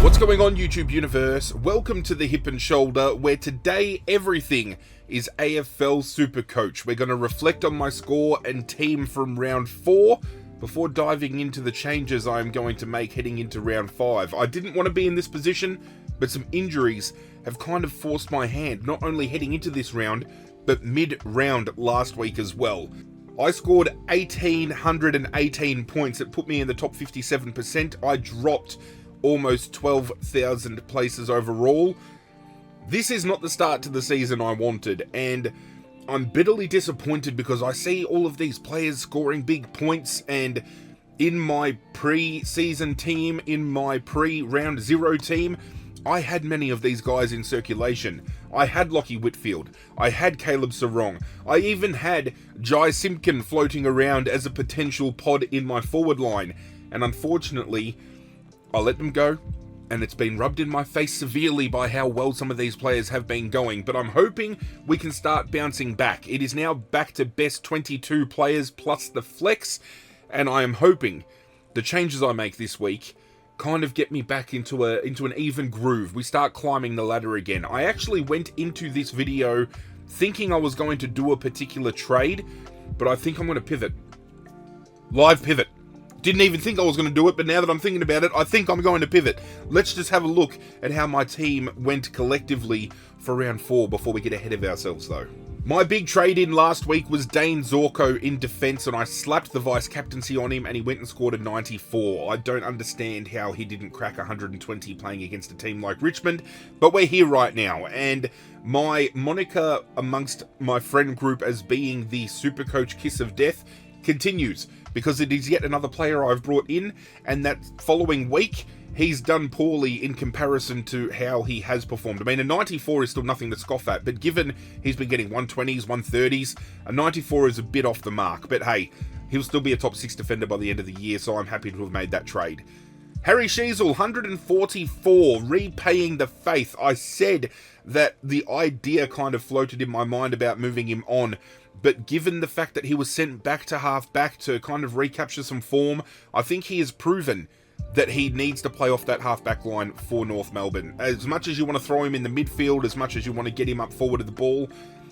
What's going on, YouTube universe? Welcome to the Hip and Shoulder, where today everything is Afl Supercoach. We're going to reflect on my score and team from round 4 before diving into the changes I'm going to make heading into round 5. I didn't want to be in this position, but some injuries have kind of forced my hand, not only heading into this round, but mid-round last week as well. I scored 1,818 points. It put me in the top 57%. I dropped almost 12,000 places overall. This is not the start to the season I wanted, and I'm bitterly disappointed because I see all of these players scoring big points, and in my pre-season team, in my pre-round 0 team, I had many of these guys in circulation. I had Lockie Whitfield, I had Caleb Sarong, I even had Jai Simpkin floating around as a potential pod in my forward line, and unfortunately I let them go, and it's been rubbed in my face severely by how well some of these players have been going, but I'm hoping we can start bouncing back. It is now back to best 22 players plus the flex, and I am hoping the changes I make this week kind of get me back into an even groove. We start climbing the ladder again. I actually went into this video thinking I was going to do a particular trade, but I think I'm going to pivot. Live pivot. Didn't even think I was going to do it, but now that I'm thinking about it, I think I'm going to pivot. Let's just have a look at how my team went collectively for round 4 before we get ahead of ourselves, though. My big trade in last week was Dane Zorko in defence, and I slapped the vice-captaincy on him, and he went and scored a 94. I don't understand how he didn't crack 120 playing against a team like Richmond, but we're here right now, and my moniker amongst my friend group as being the Supercoach Kiss of Death continues, because it is yet another player I've brought in, and that following week, he's done poorly in comparison to how he has performed. I mean, a 94 is still nothing to scoff at, but given he's been getting 120s, 130s, a 94 is a bit off the mark. But hey, he'll still be a top 6 defender by the end of the year, so I'm happy to have made that trade. Harry Sheasel, 144, repaying the faith. I said that the idea kind of floated in my mind about moving him on, but given the fact that he was sent back to half-back to kind of recapture some form, I think he has proven that he needs to play off that half-back line for North Melbourne. As much as you want to throw him in the midfield, as much as you want to get him up forward of the ball,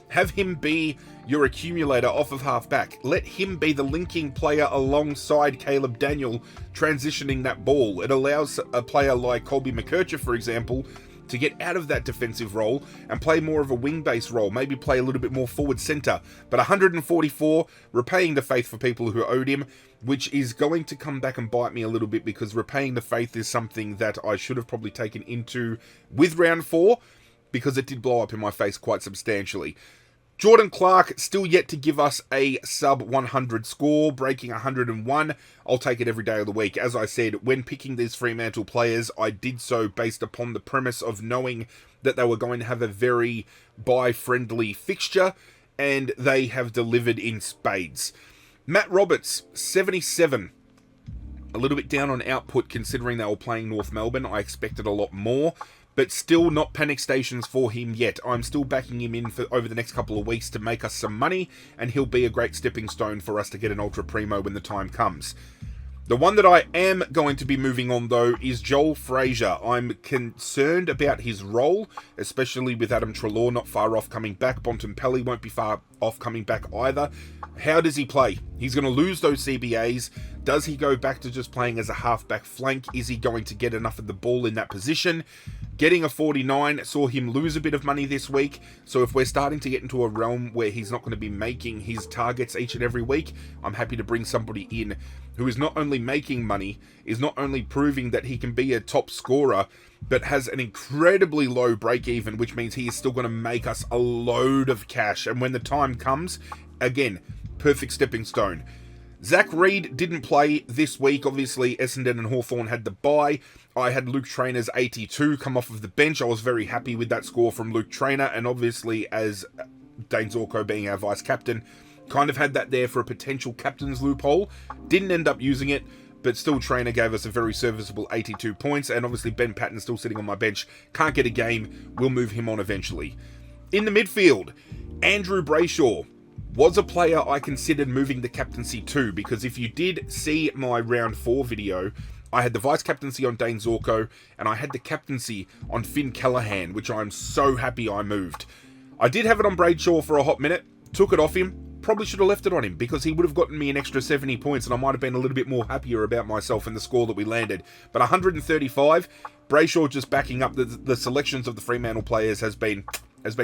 have him be your accumulator off of half-back. Let him be the linking player alongside Caleb Daniel transitioning that ball. It allows a player like Colby McKercher, for example, to get out of that defensive role and play more of a wing-based role, maybe play a little bit more forward centre. But 144, repaying the faith for people who owed him, which is going to come back and bite me a little bit, because repaying the faith is something that I should have probably taken into with round 4, because it did blow up in my face quite substantially. Jordan Clark still yet to give us a sub 100 score, breaking 101. I'll take it every day of the week. As I said, when picking these Fremantle players, I did so based upon the premise of knowing that they were going to have a very buy-friendly fixture, and they have delivered in spades. Matt Roberts, 77. A little bit down on output considering they were playing North Melbourne. I expected a lot more, but still not panic stations for him yet. I'm still backing him in for over the next couple of weeks to make us some money, and he'll be a great stepping stone for us to get an Ultra Primo when the time comes. The one that I am going to be moving on, though, is Joel Frazier. I'm concerned about his role, especially with Adam Treloar not far off coming back. Bontempelli won't be far off coming back either. How does he play? He's going to lose those CBAs. Does he go back to just playing as a half-back flank? Is he going to get enough of the ball in that position? Getting a 49 saw him lose a bit of money this week, so if we're starting to get into a realm where he's not going to be making his targets each and every week, I'm happy to bring somebody in who is not only making money, is not only proving that he can be a top scorer, but has an incredibly low break-even, which means he is still going to make us a load of cash. And when the time comes, again, perfect stepping stone. Zach Reed didn't play this week. Obviously, Essendon and Hawthorn had the bye. I had Luke Trainer's 82 come off of the bench. I was very happy with that score from Luke Trainer, and obviously, as Dane Zorko being our vice-captain, kind of had that there for a potential captain's loophole. Didn't end up using it, but still Trainer gave us a very serviceable 82 points, and obviously Ben Patton's still sitting on my bench. Can't get a game. We'll move him on eventually. In the midfield, Andrew Brayshaw was a player I considered moving the captaincy to, because if you did see my round 4 video, I had the vice captaincy on Dane Zorko, and I had the captaincy on Finn Callaghan, which I'm so happy I moved. I did have it on Brayshaw for a hot minute, took it off him. Probably should have left it on him because he would have gotten me an extra 70 points and I might have been a little bit more happier about myself and the score that we landed. But 135, Brayshaw just backing up the selections of the Fremantle players has been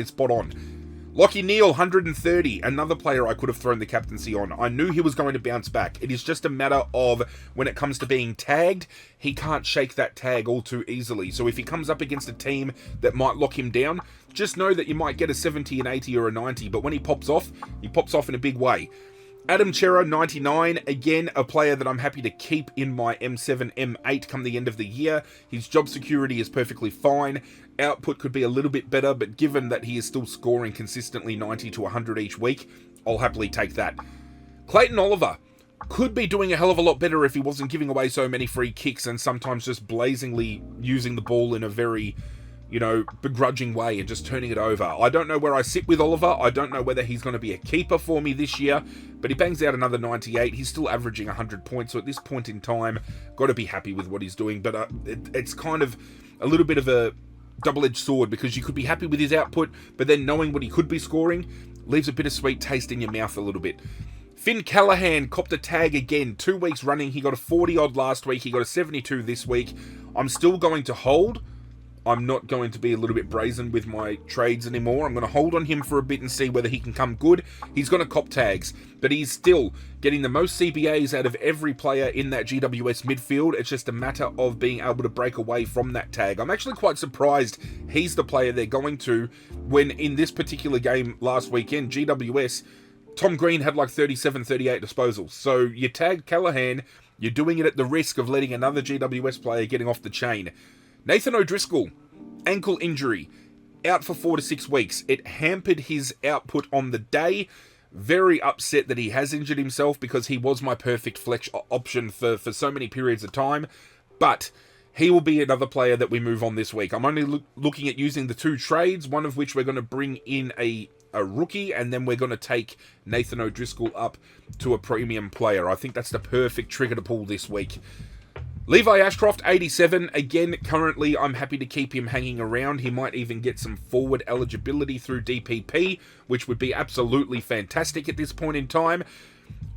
spot on. Lachie Neale, 130, another player I could have thrown the captaincy on. I knew he was going to bounce back. It is just a matter of when it comes to being tagged, he can't shake that tag all too easily. So if he comes up against a team that might lock him down, just know that you might get a 70, an 80 or a 90, but when he pops off in a big way. Adam Chera, 99, again, a player that I'm happy to keep in my M7, M8 come the end of the year. His job security is perfectly fine. Output could be a little bit better, but given that he is still scoring consistently 90 to 100 each week, I'll happily take that. Clayton Oliver could be doing a hell of a lot better if he wasn't giving away so many free kicks and sometimes just blazingly using the ball in a very, begrudging way and just turning it over. I don't know where I sit with Oliver. I don't know whether he's going to be a keeper for me this year, but he bangs out another 98. He's still averaging 100 points, so at this point in time, got to be happy with what he's doing, but it's kind of a little bit of a double-edged sword because you could be happy with his output, but then knowing what he could be scoring leaves a bittersweet taste in your mouth a little bit. Finn Callaghan copped a tag again, 2 weeks running. He got a 40-odd last week. He got a 72 this week. I'm still going to hold. I'm not going to be a little bit brazen with my trades anymore. I'm going to hold on him for a bit and see whether he can come good. He's going to cop tags, but he's still getting the most CBAs out of every player in that GWS midfield. It's just a matter of being able to break away from that tag. I'm actually quite surprised he's the player they're going to when in this particular game last weekend, GWS, Tom Green had like 37, 38 disposals. So you tag Callaghan, you're doing it at the risk of letting another GWS player getting off the chain. Nathan O'Driscoll, ankle injury, out for 4 to 6 weeks. It hampered his output on the day. Very upset that he has injured himself because he was my perfect flex option for so many periods of time. But he will be another player that we move on this week. I'm only looking at using the 2 trades, one of which we're going to bring in a rookie, and then we're going to take Nathan O'Driscoll up to a premium player. I think that's the perfect trigger to pull this week. Levi Ashcroft, 87. Again, currently, I'm happy to keep him hanging around. He might even get some forward eligibility through DPP, which would be absolutely fantastic at this point in time.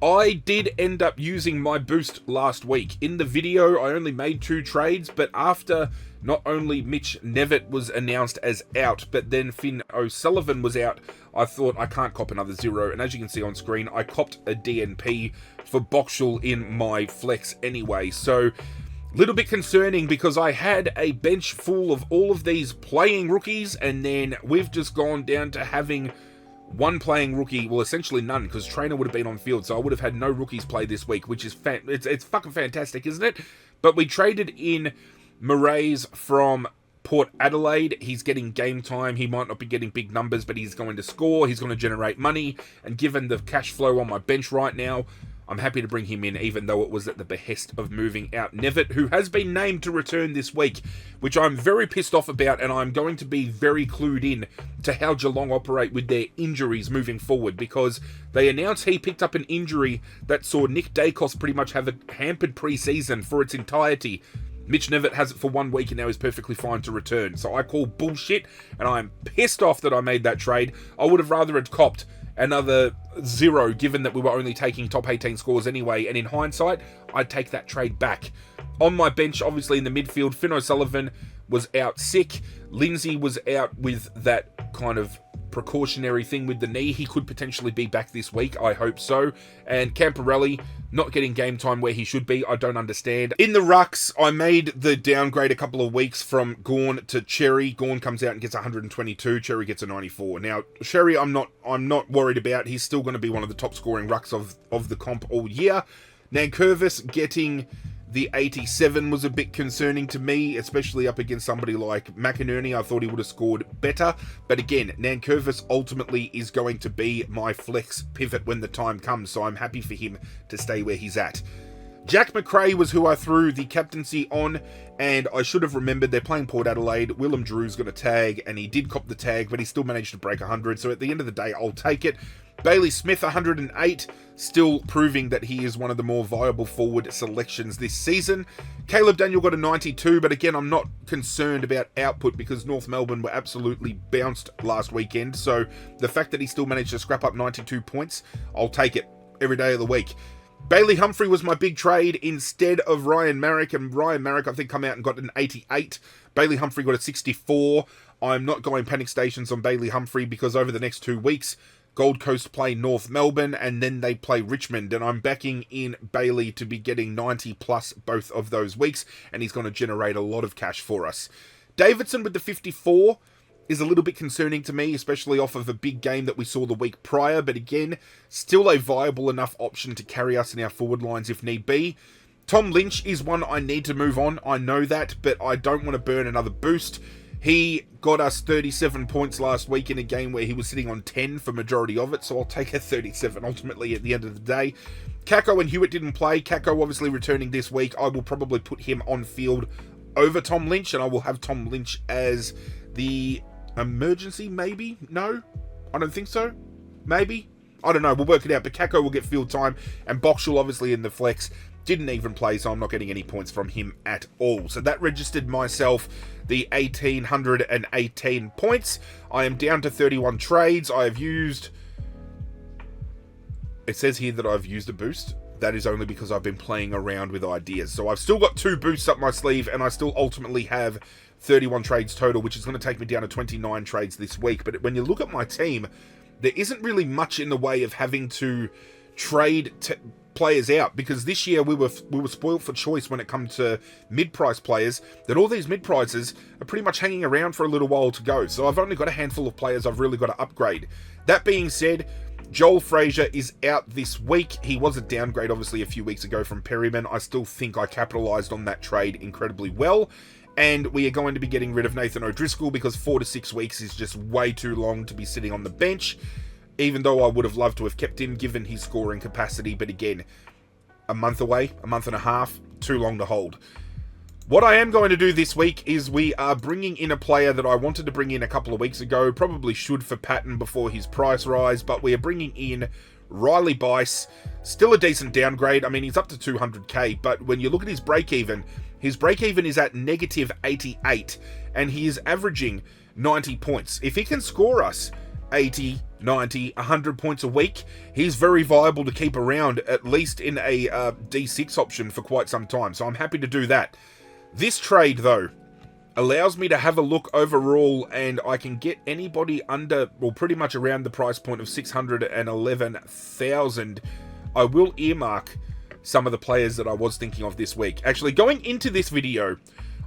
I did end up using my boost last week. In the video, I only made 2 trades, but after not only Mitch Nevitt was announced as out, but then Finn O'Sullivan was out, I thought I can't cop another 0. And as you can see on screen, I copped a DNP for Boxall in my flex anyway. So, little bit concerning because I had a bench full of all of these playing rookies, and then we've just gone down to having one playing rookie, well, essentially none, because Trainer would have been on field, so I would have had no rookies play this week, which is it's fucking fantastic, isn't it? But we traded in Moraes from Port Adelaide. He's getting game time. He might not be getting big numbers, but he's going to score. He's going to generate money, and given the cash flow on my bench right now, I'm happy to bring him in, even though it was at the behest of moving out Nevitt, who has been named to return this week, which I'm very pissed off about, and I'm going to be very clued in to how Geelong operate with their injuries moving forward, because they announced he picked up an injury that saw Nick Dacos pretty much have a hampered pre-season for its entirety. Mitch Nevitt has it for 1 week and now is perfectly fine to return. So I call bullshit, and I'm pissed off that I made that trade. I would have rather had copped another 0, given that we were only taking top 18 scores anyway, and in hindsight, I'd take that trade back. On my bench, obviously in the midfield, Finn O'Sullivan was out sick. Lindsay was out with that kind of precautionary thing with the knee. He could potentially be back this week, I hope so. And Camporelli not getting game time where he should be, I don't understand. In the rucks, I made the downgrade a couple of weeks from Gawn to Cherry. Gawn comes out and gets 122, Cherry gets a 94. Now, Cherry I'm not worried about. He's still going to be one of the top scoring rucks of the comp all year. Nankervis getting the 87 was a bit concerning to me, especially up against somebody like McInerney. I thought he would have scored better. But again, Nankervis ultimately is going to be my flex pivot when the time comes, so I'm happy for him to stay where he's at. Jack McRae was who I threw the captaincy on, and I should have remembered they're playing Port Adelaide. Willem Drew's got a tag, and he did cop the tag, but he still managed to break 100, so at the end of the day, I'll take it. Bailey Smith, 108, still proving that he is one of the more viable forward selections this season. Caleb Daniel got a 92, but again, I'm not concerned about output because North Melbourne were absolutely bounced last weekend. So the fact that he still managed to scrap up 92 points, I'll take it every day of the week. Bailey Humphrey was my big trade instead of Ryan Marrick, and Ryan Marrick, I think, come out and got an 88. Bailey Humphrey got a 64. I'm not going panic stations on Bailey Humphrey because over the next 2 weeks, Gold Coast play North Melbourne and then they play Richmond, and I'm backing in Bailey to be getting 90 plus both of those weeks, and he's going to generate a lot of cash for us. Davidson with the 54 is a little bit concerning to me, especially off of a big game that we saw the week prior, but again, still a viable enough option to carry us in our forward lines if need be. Tom Lynch is one I need to move on, I know that, but I don't want to burn another boost. He got us 37 points last week in a game where he was sitting on 10 for majority of it, so I'll take a 37 ultimately at the end of the day. Kako and Hewitt didn't play. Kako obviously returning this week. I will probably put him on field over Tom Lynch, and I will have Tom Lynch as the emergency, maybe? No? I don't think so. Maybe? I don't know. We'll work it out, but Kako will get field time, and Boxall obviously in the flex. Didn't even play, so I'm not getting any points from him at all. So that registered myself the 1,818 points. I am down to 31 trades. I have used... It says here that I've used a boost. That is only because I've been playing around with ideas. So I've still got 2 boosts up my sleeve, and I still ultimately have 31 trades total, which is going to take me down to 29 trades this week. But when you look at my team, there isn't really much in the way of having to trade players out, because this year we were spoiled for choice when it comes to mid-price players, that all these mid-prices are pretty much hanging around for a little while to go. So I've only got a handful of players I've really got to upgrade. That being said, Joel Frazier is out this week. He was a downgrade obviously a few weeks ago from Perryman. I still think I capitalized on that trade incredibly well. And we are going to be getting rid of Nathan O'Driscoll because 4 to 6 weeks is just way too long to be sitting on the bench. Even though I would have loved to have kept him given his scoring capacity. But again, a month away, a month and a half, too long to hold. What I am going to do this week is we are bringing in a player that I wanted to bring in a couple of weeks ago. Probably should for Patton before his price rise. But we are bringing in Riley Bice. Still a decent downgrade. I mean, he's up to 200k. But when you look at his break-even is at negative 88. And he is averaging 90 points. If he can score us 80, 90, 100 points a week, he's very viable to keep around, at least in a D6 option for quite some time. So I'm happy to do that. This trade, though, allows me to have a look overall, and I can get anybody under, well, pretty much around the price point of 611,000. I will earmark some of the players that I was thinking of this week. Actually, going into this video,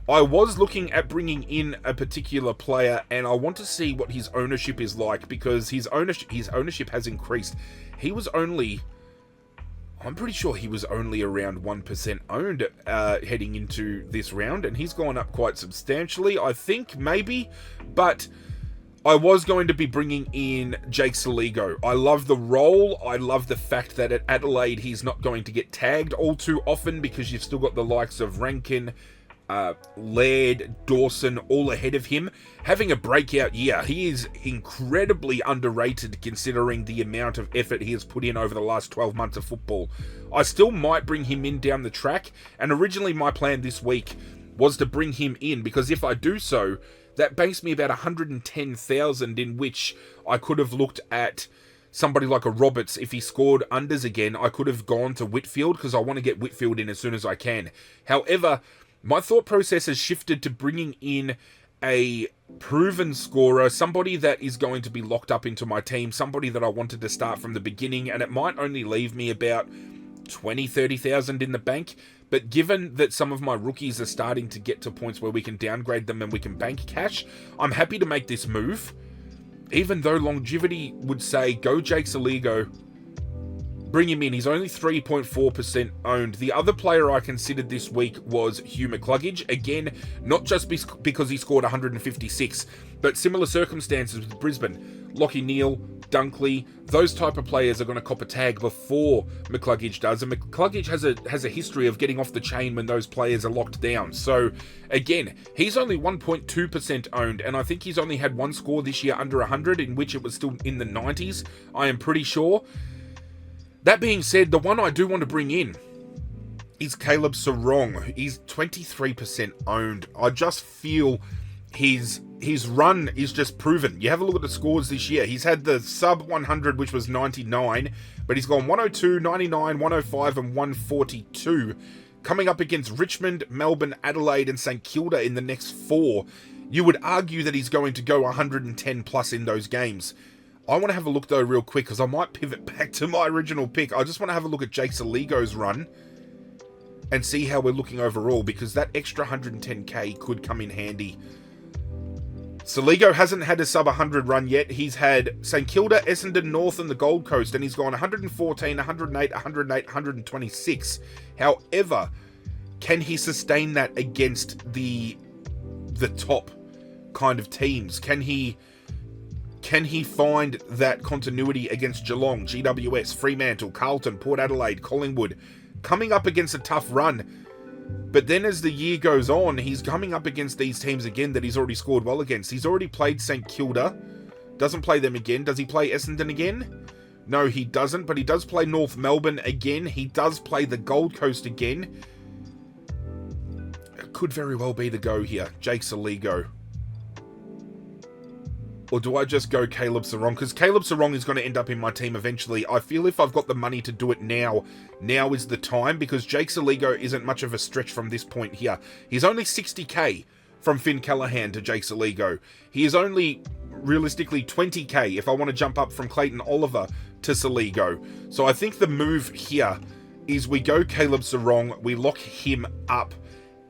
I was looking at bringing in a particular player, and I want to see what his ownership is like, because his ownership has increased. He was only... I'm pretty sure he was only around 1% owned heading into this round, and he's gone up quite substantially, I think, maybe. But I was going to be bringing in Jake Saligo. I love the role. I love the fact that at Adelaide he's not going to get tagged all too often, because you've still got the likes of Rankin, Laird, Dawson, all ahead of him. Having a breakout year. He is incredibly underrated considering the amount of effort he has put in over the last 12 months of football. I still might bring him in down the track, and originally my plan this week was to bring him in, because if I do so, that banks me about 110,000, in which I could have looked at somebody like a Roberts. If he scored unders again, I could have gone to Whitfield, because I want to get Whitfield in as soon as I can. However, my thought process has shifted to bringing in a proven scorer, somebody that is going to be locked up into my team, somebody that I wanted to start from the beginning, and it might only leave me about 20-30,000 in the bank. But given that some of my rookies are starting to get to points where we can downgrade them and we can bank cash, I'm happy to make this move. Even though longevity would say, go Jake Saligo, bring him in. He's only 3.4% owned. The other player I considered this week was Hugh McCluggage. Again, not just because he scored 156, but similar circumstances with Brisbane. Lachie Neale, Dunkley, those type of players are going to cop a tag before McCluggage does, and McCluggage has a history of getting off the chain when those players are locked down. So again, he's only 1.2% owned, and I think he's only had one score this year under 100, in which it was still in the 90s, I am pretty sure. That being said, the one I do want to bring in is Caleb Serong. He's 23% owned. I just feel his run is just proven. You have a look at the scores this year. He's had the sub 100, which was 99, but he's gone 102, 99, 105, and 142. Coming up against Richmond, Melbourne, Adelaide, and St Kilda in the next 4. You would argue that he's going to go 110 plus in those games. I want to have a look though real quick, because I might pivot back to my original pick. I just want to have a look at Jake Saligo's run and see how we're looking overall, because that extra 110k could come in handy. Saligo hasn't had a sub 100 run yet. He's had St Kilda, Essendon, North, and the Gold Coast, and he's gone 114, 108, 108, 126. However, can he sustain that against the top kind of teams? Can he find that continuity against Geelong, GWS, Fremantle, Carlton, Port Adelaide, Collingwood, coming up against a tough run? But then as the year goes on, he's coming up against these teams again that he's already scored well against. He's already played St Kilda. Doesn't play them again. Does he play Essendon again? No, he doesn't, but he does play North Melbourne again. He does play the Gold Coast again. It could very well be the go here. Jake Saligo. Or do I just go Caleb Serong? Because Caleb Serong is going to end up in my team eventually. I feel if I've got the money to do it now is the time, because Jake Saligo isn't much of a stretch from this point here. He's only 60k from Finn Callaghan to Jake Saligo. He is only realistically 20k if I want to jump up from Clayton Oliver to Saligo. So I think the move here is we go Caleb Serong, we lock him up,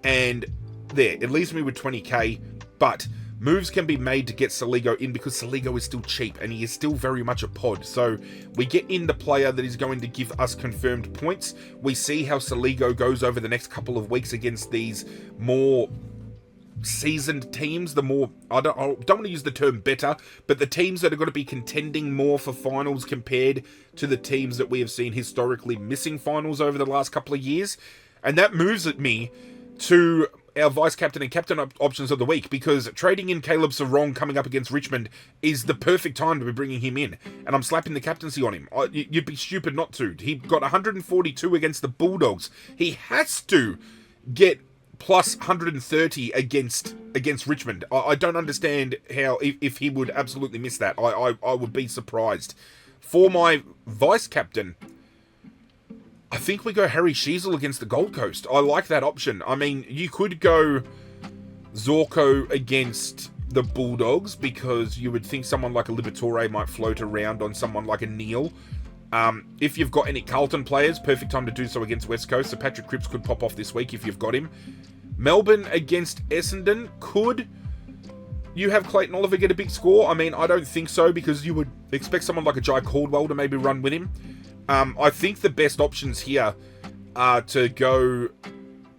and there, it leaves me with 20k, but moves can be made to get Saligo in, because Saligo is still cheap and he is still very much a pod. So we get in the player that is going to give us confirmed points. We see how Saligo goes over the next couple of weeks against these more seasoned teams. The more, I don't want to use the term better, but the teams that are going to be contending more for finals compared to the teams that we have seen historically missing finals over the last couple of years. And that moves at me to our vice-captain and captain options of the week, because trading in Caleb Serong coming up against Richmond is the perfect time to be bringing him in, and I'm slapping the captaincy on him. You'd be stupid not to. He got 142 against the Bulldogs. He has to get plus 130 against Richmond. I don't understand how, if he would absolutely miss that. I would be surprised. For my vice-captain, I think we go Harry Sheezel against the Gold Coast. I like that option. I mean, you could go Zorko against the Bulldogs, because you would think someone like a Liberatore might float around on someone like a Neil. If you've got any Carlton players, perfect time to do so against West Coast. So Patrick Cripps could pop off this week if you've got him. Melbourne against Essendon. Could you have Clayton Oliver get a big score? I mean, I don't think so, because you would expect someone like a Jai Caldwell to maybe run with him. I think the best options here are to go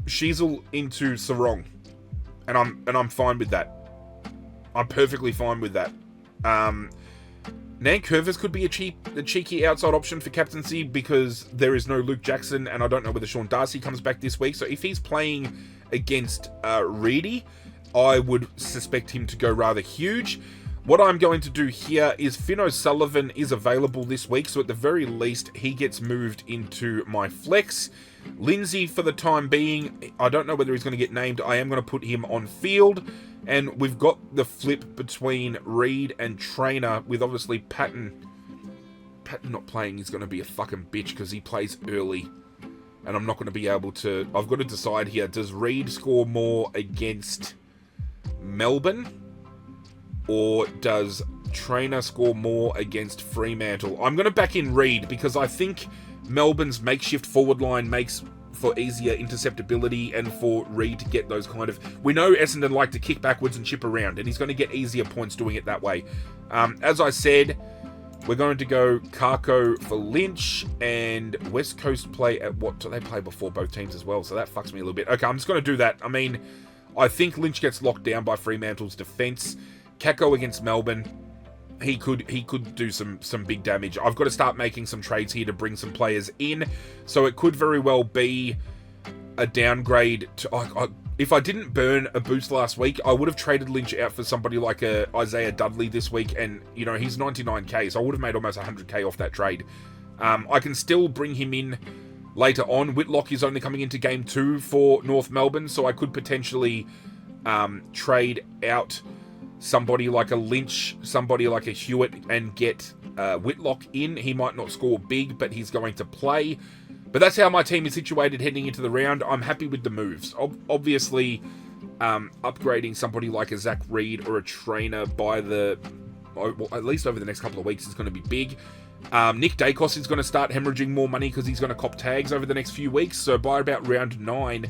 Sheezel into Serong, and I'm fine with that. I'm perfectly fine with that. Nankervis could be a cheeky outside option for captaincy, because there is no Luke Jackson, and I don't know whether Sean Darcy comes back this week. So if he's playing against Reedy, I would suspect him to go rather huge. What I'm going to do here is Finn O'Sullivan is available this week, so at the very least, he gets moved into my flex. Lindsay, for the time being, I don't know whether he's going to get named. I am going to put him on field, and we've got the flip between Reed and Trainer, with obviously Patton not playing is going to be a fucking bitch, because he plays early, and I'm not going to be able to... I've got to decide here, does Reed score more against Melbourne, or does Trainer score more against Fremantle? I'm going to back in Reed, because I think Melbourne's makeshift forward line makes for easier interceptability, and for Reed to get those kind of... We know Essendon like to kick backwards and chip around, and he's going to get easier points doing it that way. As I said, we're going to go Carco for Lynch, and West Coast play at what? Do they play before both teams as well? So that fucks me a little bit. Okay, I'm just going to do that. I mean, I think Lynch gets locked down by Fremantle's defence. Kako against Melbourne. he could do some big damage. I've got to start making some trades here to bring some players in, so it could very well be a downgrade. If I didn't burn a boost last week, I would have traded Lynch out for somebody like Isaiah Dudley this week, and you know he's 99k, so I would have made almost 100k off that trade. I can still bring him in later on. Whitlock is only coming into game 2 for North Melbourne, so I could potentially trade out somebody like a Lynch, somebody like a Hewitt, and get Whitlock in. He might not score big, but he's going to play. But that's how my team is situated heading into the round. I'm happy with the moves. Obviously, upgrading somebody like a Zach Reed or a Trainer by at least over the next couple of weeks is going to be big. Nick Dacos is going to start hemorrhaging more money because he's going to cop tags over the next few weeks. So by about round 9,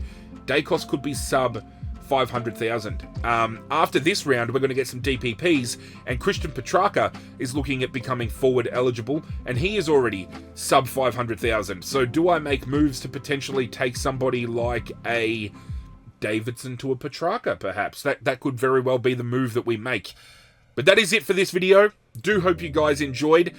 Dacos could be sub 500,000. After this round, we're going to get some DPPs, and Christian Petrarca is looking at becoming forward eligible, and he is already sub 500,000. So do I make moves to potentially take somebody like a Davidson to a Petrarca, perhaps? That could very well be the move that we make. But that is it for this video. Do hope you guys enjoyed.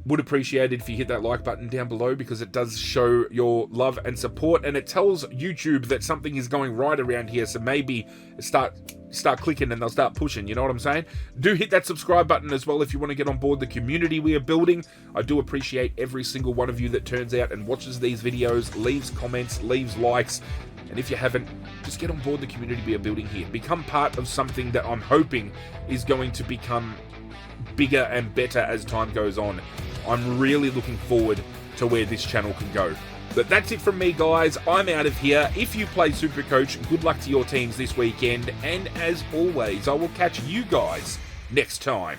Would appreciate it if you hit that like button down below, because it does show your love and support, and it tells YouTube that something is going right around here, so maybe start clicking and they'll start pushing, you know what I'm saying? Do hit that subscribe button as well if you want to get on board the community we are building. I do appreciate every single one of you that turns out and watches these videos, leaves comments, leaves likes, and if you haven't, just get on board the community we are building here. Become part of something that I'm hoping is going to become bigger and better as time goes on. I'm really looking forward to where this channel can go. But that's it from me, guys. I'm out of here. If you play Supercoach, good luck to your teams this weekend. And as always, I will catch you guys next time.